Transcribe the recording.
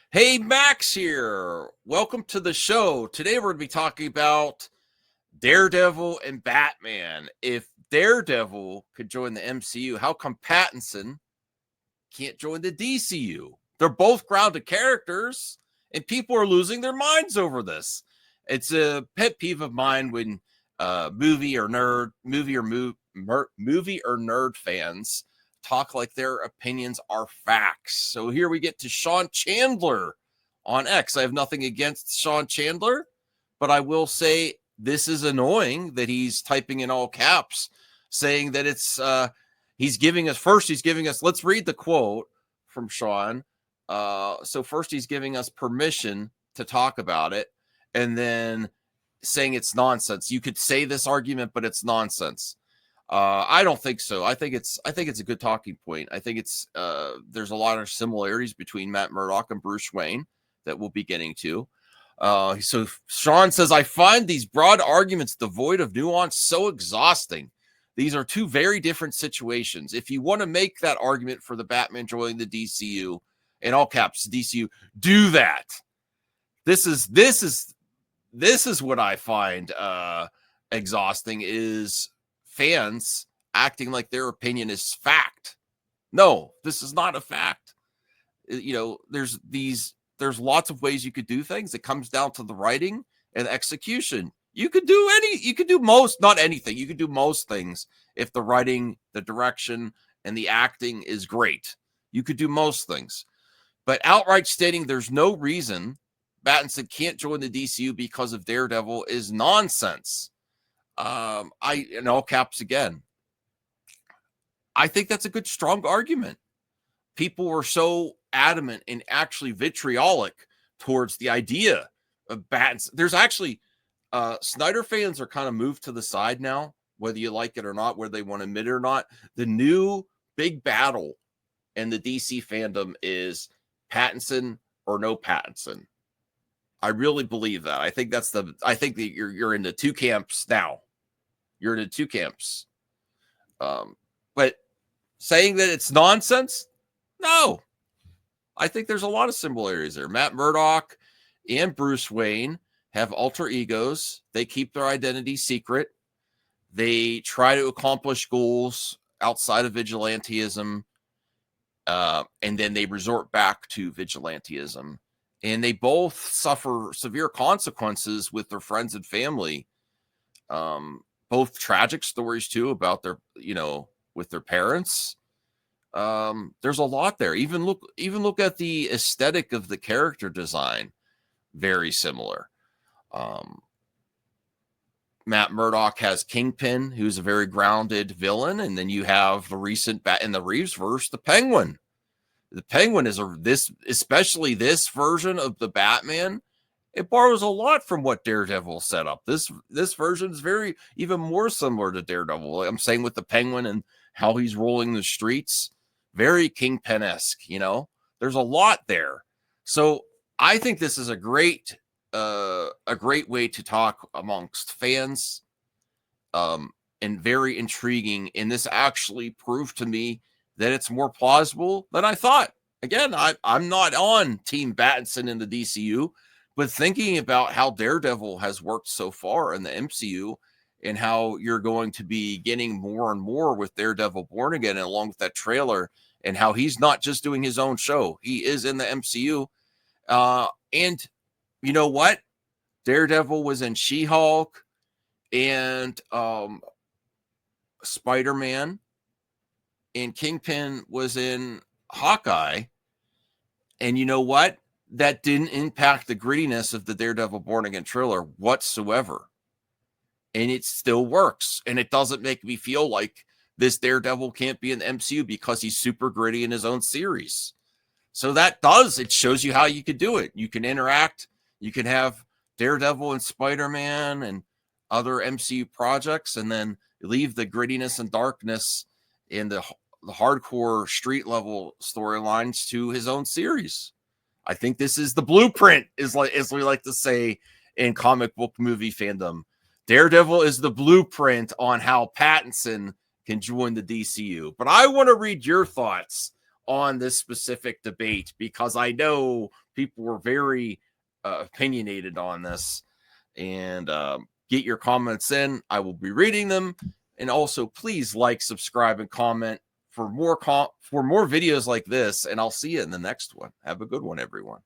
Hey, Max here. Welcome to the show. Today we're going to be talking about Daredevil and Batman. If Daredevil could join the MCU, how come Pattinson can't join the DCU? They're both grounded characters, and people are losing their minds over this. It's a pet peeve of mine when movie or nerd fans talk like their opinions are facts. So here we get to Sean Chandler on X. I have nothing against Sean Chandler, but I will say this is annoying that he's typing in all caps saying that it's he's giving us let's read the quote from Sean. So first he's giving us permission to talk about it, and then saying it's nonsense. You could say this argument, but it's nonsense. I don't think so. I think it's a good talking point. I think it's there's a lot of similarities between Matt Murdock and Bruce Wayne that we'll be getting to. So Sean says, I find these broad arguments devoid of nuance so exhausting. These are two very different situations. If you want to make that argument for the Batman joining the DCU, in all caps, DCU, do that. This is what I find exhausting is fans acting like their opinion is fact. No, this is not a fact. You know, there's lots of ways you could do things. It comes down to the writing and execution. You could do most, not anything. You could do most things if the writing, the direction, and the acting is great. You could do most things. But outright stating there's no reason Battinson can't join the DCU because of Daredevil is nonsense. In all caps again, I think that's a good, strong argument. People were so adamant and actually vitriolic towards the idea of Battinson. There's actually Snyder fans are kind of moved to the side now, whether you like it or not, whether they want to admit it or not. The new big battle in the DC fandom is Pattinson or no Pattinson. I really believe that. I think that you're in the two camps now. You're in the two camps. But saying that it's nonsense, no. I think there's a lot of similarities there. Matt Murdock and Bruce Wayne have alter egos. They keep their identity secret. They try to accomplish goals outside of vigilantism, and then they resort back to vigilantism. And they both suffer severe consequences with their friends and family. Both tragic stories too about their, with their parents. There's a lot there. Even look at the aesthetic of the character design. Very similar. Matt Murdock has Kingpin, who's a very grounded villain, and then you have the recent in the Reeves verse, the Penguin. The Penguin is especially this version of the Batman. It borrows a lot from what Daredevil set up. This version is even more similar to Daredevil. I'm saying with the Penguin and how he's rolling the streets, very Kingpin-esque. There's a lot there. So I think this is a great way to talk amongst fans, and very intriguing. And this actually proved to me that it's more plausible than I thought. Again, I'm not on Team Battison in the DCU, but thinking about how Daredevil has worked so far in the MCU and how you're going to be getting more and more with Daredevil Born Again, and along with that trailer, and how he's not just doing his own show. He is in the MCU. And you know what? Daredevil was in She-Hulk and Spider-Man, and Kingpin was in Hawkeye. And you know what? That didn't impact the grittiness of the Daredevil Born Again trailer whatsoever. And it still works. And it doesn't make me feel like this Daredevil can't be in the MCU because he's super gritty in his own series. So it shows you how you could do it. You can interact. You can have Daredevil and Spider-Man and other MCU projects, and then leave the grittiness and darkness in the hardcore street level storylines to his own series. I think this is the blueprint, as we like to say in comic book movie fandom. Daredevil is the blueprint on how Pattinson can join the DCU. But I want to read your thoughts on this specific debate, because I know people were very opinionated on this. And get your comments in. I will be reading them. And also, please like, subscribe, and comment for more videos like this. And I'll see you in the next one. Have a good one, everyone.